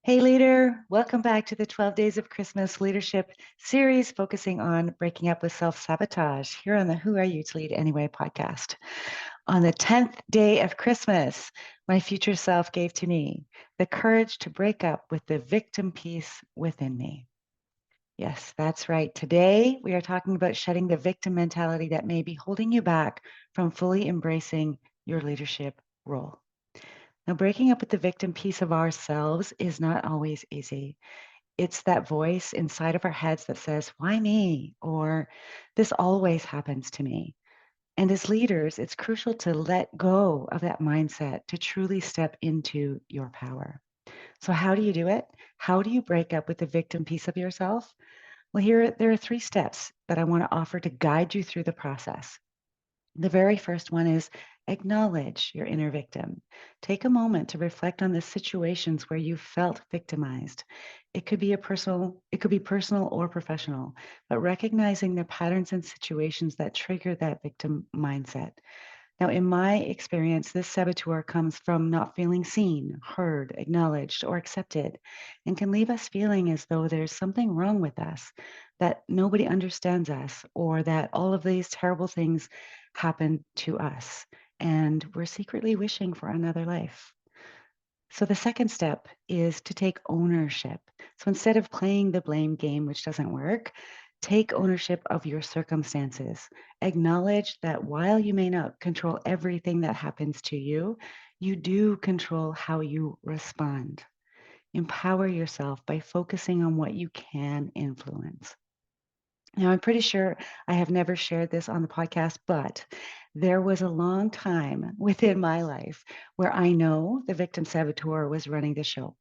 Hey, leader, welcome back to the 12 Days of Christmas Leadership series focusing on breaking up with self sabotage here on the Who Are You to Lead Anyway podcast. On the 10th day of Christmas, my future self gave to me the courage to break up with the victim piece within me. Yes, that's right. Today, we are talking about shedding the victim mentality that may be holding you back from fully embracing your leadership role. Now, breaking up with the victim piece of ourselves is not always easy. It's that voice inside of our heads that says, why me? Or this always happens to me. And as leaders, it's crucial to let go of that mindset to truly step into your power. So, how do you do it? How do you break up with the victim piece of yourself? Well, here there are 3 steps that I want to offer to guide you through the process. The very first one is acknowledge your inner victim. Take a moment to reflect on the situations where you felt victimized. It could be personal or professional, but recognizing the patterns and situations that trigger that victim mindset. Now, in my experience, this saboteur comes from not feeling seen, heard, acknowledged, or accepted, and can leave us feeling as though there's something wrong with us, that nobody understands us, or that all of these terrible things happen to us, and we're secretly wishing for another life. So the second step is to take ownership. So instead of playing the blame game, which doesn't work, take ownership of your circumstances. Acknowledge that while you may not control everything that happens to you, you do control how you respond. Empower yourself by focusing on what you can influence. Now, I'm pretty sure I have never shared this on the podcast, but there was a long time within my life where I know the victim saboteur was running the show.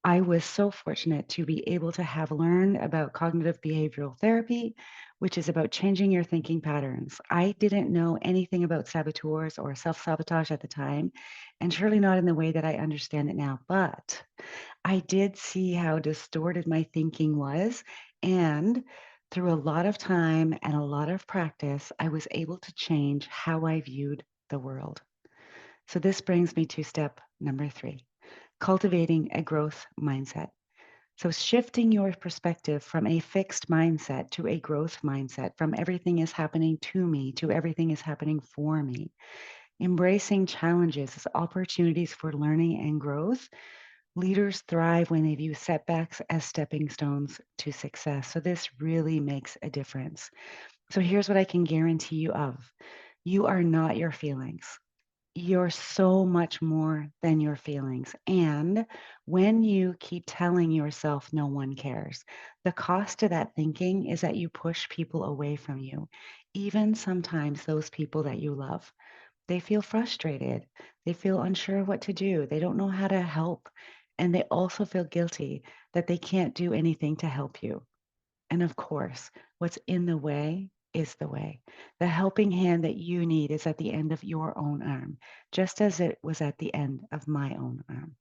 I was so fortunate to be able to have learned about cognitive behavioral therapy, which is about changing your thinking patterns. I didn't know anything about saboteurs or self sabotage at the time, and surely not in the way that I understand it now. But I did see how distorted my thinking was. And through a lot of time and a lot of practice, I was able to change how I viewed the world. So this brings me to step number 3, cultivating a growth mindset. So shifting your perspective from a fixed mindset to a growth mindset, from everything is happening to me to everything is happening for me. Embracing challenges as opportunities for learning and growth. Leaders thrive when they view setbacks as stepping stones to success. So this really makes a difference. So here's what I can guarantee you of. You are not your feelings. You're so much more than your feelings. And when you keep telling yourself no one cares, the cost of that thinking is that you push people away from you, even sometimes those people that you love. They feel frustrated. They feel unsure of what to do. They don't know how to help. And they also feel guilty that they can't do anything to help you. And of course, what's in the way is the way. The helping hand that you need is at the end of your own arm, just as it was at the end of my own arm.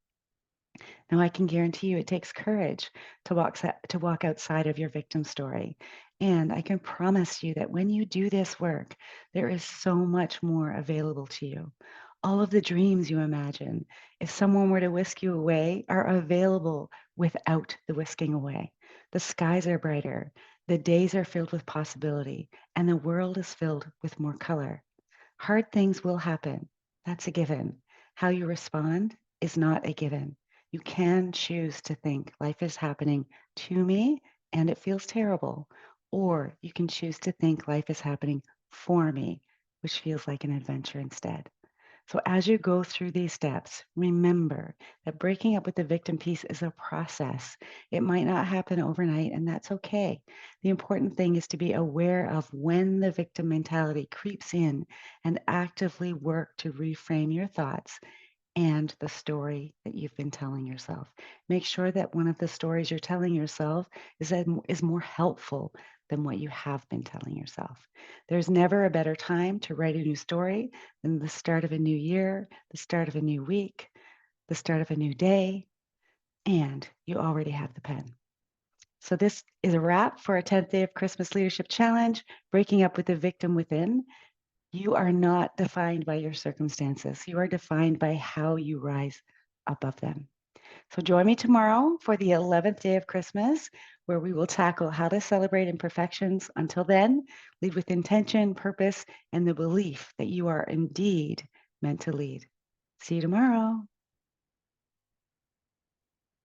Now, I can guarantee you it takes courage to walk outside of your victim story. And I can promise you that when you do this work, there is so much more available to you. All of the dreams you imagine, if someone were to whisk you away, are available without the whisking away. The skies are brighter, the days are filled with possibility, and the world is filled with more color. Hard things will happen. That's a given. How you respond is not a given. You can choose to think life is happening to me and it feels terrible. Or you can choose to think life is happening for me, which feels like an adventure instead. So, as you go through these steps, remember that breaking up with the victim piece is a process. It might not happen overnight, and that's okay. The important thing is to be aware of when the victim mentality creeps in and actively work to reframe your thoughts and the story that you've been telling yourself. Make sure that one of the stories you're telling yourself is more helpful than what you have been telling yourself. There's never a better time to write a new story than the start of a new year, the start of a new week, the start of a new day, and you already have the pen. So this is a wrap for our 10th day of Christmas Leadership Challenge, breaking up with the victim within. You are not defined by your circumstances. You are defined by how you rise above them. So join me tomorrow for the 11th day of Christmas, where we will tackle how to celebrate imperfections. Until then, lead with intention, purpose, and the belief that you are indeed meant to lead. See you tomorrow.